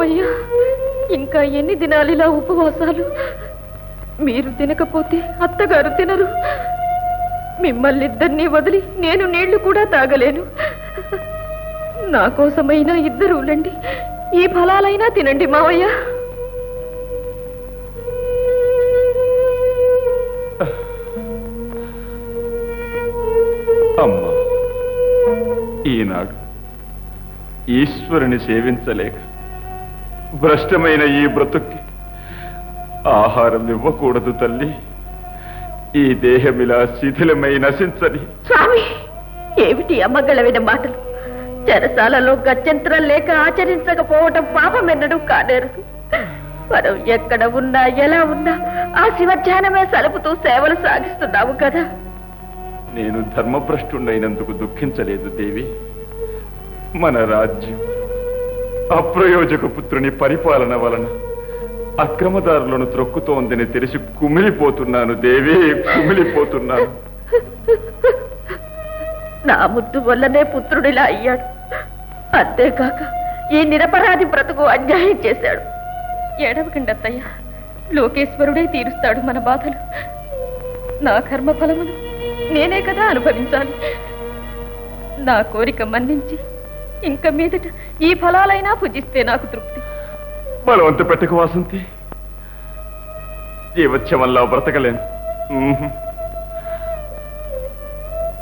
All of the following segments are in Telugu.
మావయ్య, ఇంకా ఎన్ని దినాలు ఇలా ఉపవాసాలు? మీరు తినకపోతే అత్తగారు తినరు. మిమ్మల్ని ఇద్దరినీ వదిలి నేను నీళ్లు కూడా తాగలేను. నా కోసమైనా ఇద్దరు ఉండండి, ఈ ఫలాలైనా తినండి మావయ్య. అమ్మా, ఈనాడు ఈశ్వరుని సేవించలేక భ్రష్టమైన ఈ బ్రతుక్కి ఆహారం ఇవ్వకూడదు తల్లి. ఈ దేహమిలా శిథిలమై నశించని. స్వామి, ఏమిటి అమ్మగలవిన మాటలు? చెరసాలలో గత్యంతరం లేక ఆచరించకపోవటం పాపమెన్నడూ కానేరదు. మనం ఎక్కడ ఉన్నా ఎలా ఉన్నా ఆ శివధ్యానమే సలుపుతూ సేవలు సాగిస్తున్నావు కదా. నేను ధర్మభ్రష్టుడైనందుకు దుఃఖించలేదు దేవి. మన రాజ్యం అప్రయోజక పుత్రుని పరిపాలన వలన అక్రమదారులను త్రొక్కుతోందని తెలిసి కుమిలిపోతున్నాను దేవి, కుమిలిపోతున్నాను. నా ముద్దు వల్లనే పుత్రుడిలా అయ్యాడు. అంతేకాక ఈ నిరపరాధి బ్రతుకు అన్యాయం చేశాడు. ఏడవకండి అత్తయ్య, లోకేశ్వరుడే తీరుస్తాడు మన బాధలు. నా కర్మ ఫలములు నేనే కదా అనుభవించాలి. నా కోరిక మన్నించి ఇంక మీదట ఈ ఫలాలైనా భుజిస్తే నాకు తృప్తి. బలవంత పెట్టకు వాసంతి, జీవత్యం వల్ల బ్రతకలేను.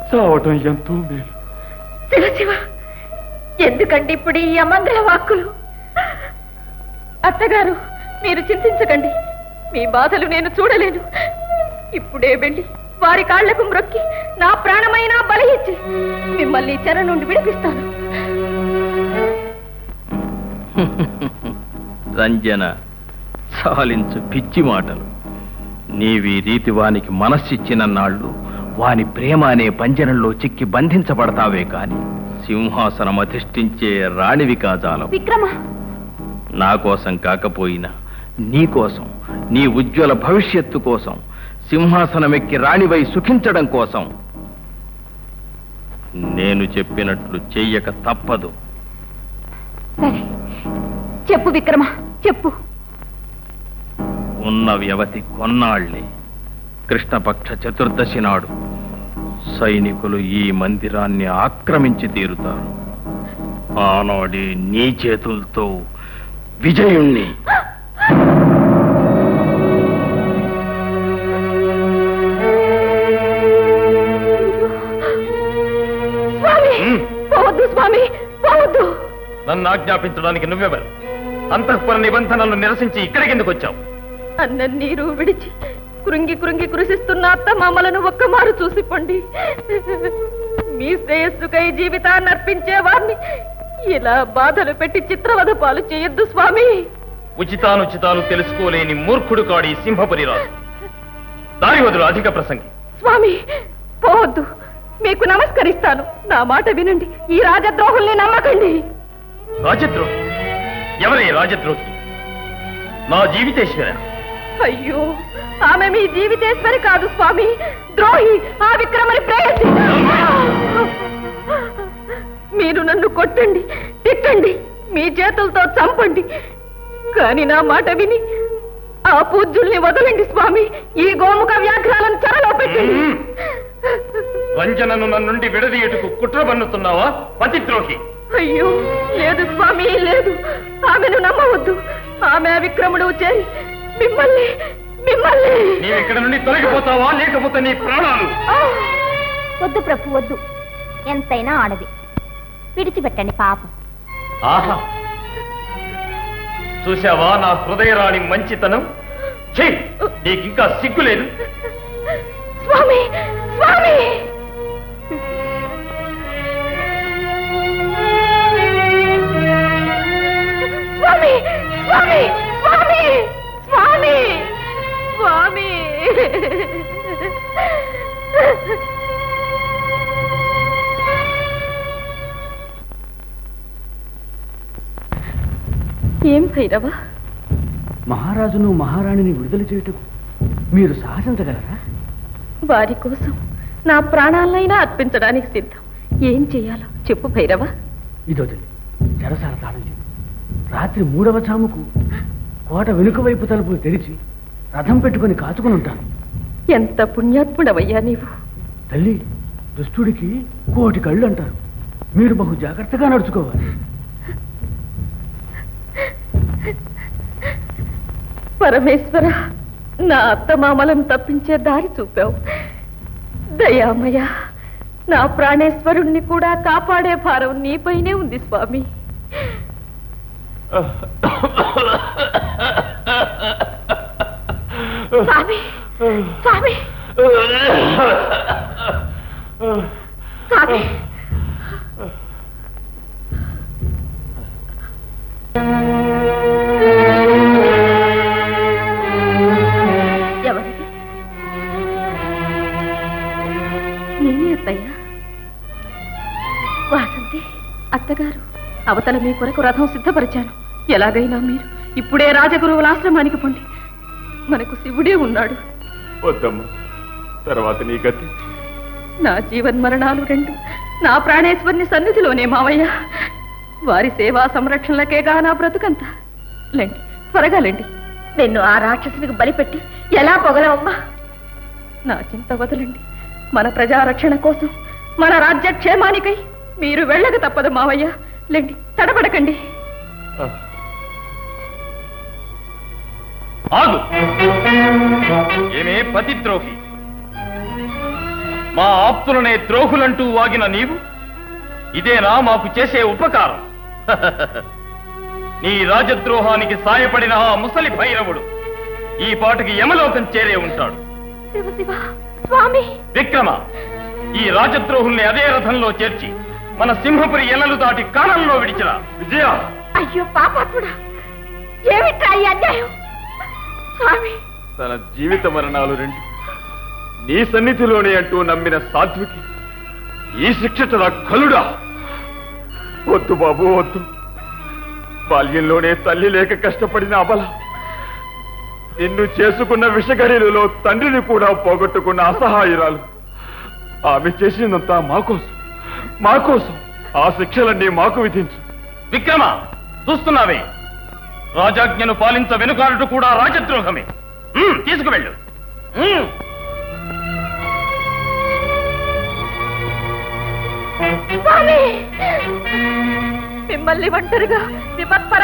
చావటం ఎంతో మేలు. శివ శివ, ఎందుకండి ఇప్పుడు ఈ అమంగళ వాక్కులు? అత్తగారు, మీరు చింతించకండి. మీ బాధలు నేను చూడలేను. ఇప్పుడే వెళ్ళి వారి కాళ్లకు మ్రొక్కి నా ప్రాణమైనా బలి ఇచ్చి మిమ్మల్ని చెర నుండి విడిపిస్తాను. రంజన, చాలించు పిచ్చి మాటలు. నీవి రీతి వానికి మనస్సిచ్చిన నాళ్ళు వాని ప్రేమ అనే పంజరంలో చిక్కి బంధించబడతావే కాని సింహాసనం అధిష్ఠించే రాణివి కాజాలం. విక్రమ, నా కోసం కాకపోయినా నీ కోసం, నీ ఉజ్వల భవిష్యత్తు కోసం, సింహాసనమెక్కి రాణివై సుఖించడం కోసం నేను చెప్పినట్లు చెయ్యక తప్పదు. చెప్పు విక్రమ, చెప్పు. ఉన్న వ్యవధి కొన్నాళ్లే. కృష్ణపక్ష చతుర్దశి నాడు సైనికులు ఈ మందిరాన్ని ఆక్రమించి తీరుతారు. ఆనాడే నీ చేతులతో విజయుణ్ణి. స్వామి, పోవద్దు. నన్ను ఆజ్ఞాపించడానికి నువ్వెవరు? అంతఃపుర నిబంధనలను నిరసించి ఇక్కడికెందుకు వచ్చావు? అన్న నీరు విడిచి కృంగి కృంగి కృషిస్తున్న అత్త మామలను ఒక్కమారు చూసిపోండి. మీ శ్రేయస్సుకై జీవితాన్ని అర్పించే వారిని ఇలా బాధలు పెట్టి చిత్రవధ పాలు చేయొద్దు స్వామి. ఉచితానుచితాలు తెలుసుకోలేని మూర్ఖుడు కాడి సింహపురి రాజు. దారి వదులు అధిక ప్రసంగి. స్వామి, పోవద్దు. మీకు నమస్కరిస్తాను. నా మాట వినండి. ఈ రాజద్రోహుల్ని నమ్మకండి. రాజద్రోహి? ఎవరే రాజద్రోహి? నా జీవితేశ్వర. అయ్యో, ఆమె మీ జీవితేశ్వరి కాదు స్వామి, ద్రోహి, ఆ విక్రమని ప్రేయసి. మీరు నన్ను కొట్టండి, తిట్టండి, మీ చేతులతో చంపండి, కానీ నా మాట విని ఆ పూజ్యుల్ని వదలండి స్వామి. ఈ గోముఖ వ్యాఘ్రాలను చెరలో పెట్టండి. వంచనను నన్నుండి విడదీయుటకు కుట్ర పన్నుతున్నావా పతిద్రోహి? అయ్యో లేదు స్వామి, లేదు. ఆమెను నమ్మవద్దు. ఆమె విక్రముడు చేరి మిమ్మల్ని మిమ్మల్ని నీవు ఇక్కడ నుండి తొలగిపోతావా, లేకపోతే నీ ప్రాణాలు. వద్దు ప్రభు, వద్దు. ఎంతైనా ఆడది, విడిచిపెట్టండి పాపం. ఆహా, చూశావా నా హృదయరాణి మంచితనం? నీకింకా సిగ్గులేదు? స్వామి, స్వామి, స్వామి, స్వామి, స్వామి, స్వామి, స్వామి. ఏం భైరవ? మహారాజును మహారాణిని విడుదల చేయుటకు మీరు సాహసించగలరా? వారి కోసం నా ప్రాణాలైనా అర్పించడానికి సిద్ధం. ఏం చెయ్యాలో చెప్పు భైరవ. ఇదో తల్లి, చెరసాల తాళం చెప్పు. రాత్రి 3వ జాముకు కోట వెనుక వైపు తలుపులు తెరిచి రథం పెట్టుకొని కాచుకుని ఉంటాను. ఎంత పుణ్యాత్ముడవయ్యా నీవు. తల్లి, దుష్టుడికి 1,000 కళ్ళు అంటారు. మీరు బహు జాగ్రత్తగా నడుచుకోవాలి. పరమేశ్వర, నా అత్తమామలను తప్పించే దారి చూపావు. దయామయ, నా ప్రాణేశ్వరుణ్ణి కూడా కాపాడే భారం నీపైనే ఉంది స్వామి. స్వామి, స్వామి, స్వామి. ఎవరిది? నేనే అత్తయ్య. వాసంతి అత్తగారు, అవతల మీ కొరకు రథం సిద్ధపరిచాను. ఎలాగైనా మీరు ఇప్పుడే రాజగురువుల ఆశ్రమానికి పొండి. మనకు శివుడే ఉన్నాడు. వద్దమ్మా, తర్వాత నీ గతి. నా జీవన్మరణాలు 2 నా ప్రాణేశ్వరుని సన్నిధిలోనే మావయ్య. వారి సేవా సంరక్షణలకేగా నా బ్రతుకంతా. లేండి, త్వరగా లేండి. నిన్ను ఆ రాక్షసునికి బలిపెట్టి ఎలా పొగలవమ్మా? నా చింత వదలండి. మన ప్రజారక్షణ కోసం, మన రాజ్యక్షేమానికై మీరు వెళ్ళక తప్పదు మావయ్య. లేండి, తడబడకండి. ఆగు! ఏమే పతిద్రోహి! మా ఆప్తులనే ద్రోహులంటూ వాగిన నీవు ఇదేనా మాకు చేసే ఉపకారం? నీ రాజద్రోహానికి సాయపడిన ఆ ముసలి భైరవుడు ఈ పాటకి యమలోకం చేరే ఉంటాడు. శివ శివ స్వామి! విక్రమ, ఈ రాజద్రోహుల్ని అదే రథంలో చేర్చి మన సింహపురి ఎల్లలు దాటి కాలంలో విడిచిరా. విజయ! అయ్యో పాపాత్ముడా, ఏమిట్రా ఈ అన్యాయం? స్వామి, తన జీవిత మరణాలు 2 నీ సన్నిధిలోనే అంటూ నమ్మిన సాధ్వికి ఈ శిక్ష కలుడా? వద్దు బాబు, వద్దు. బాల్యంలోనే తల్లి లేక కష్టపడిన అబల, నిన్ను చేసుకున్న విషగడిలో తండ్రిని కూడా పోగొట్టుకున్న అసహాయురాలు, ఆమె చేసిందంతా మా కోసం. ఆ శిక్షలన్నీ మాకు విధించు. విక్రమ, చూస్తున్నావే, రాజాజ్ఞను పాలించ వెనుకాడుట కూడా రాజద్రోహమే. తీసుకువెళ్ళు. స్వామి, మిమ్మల్ని ఒంటరిగా విపత్పర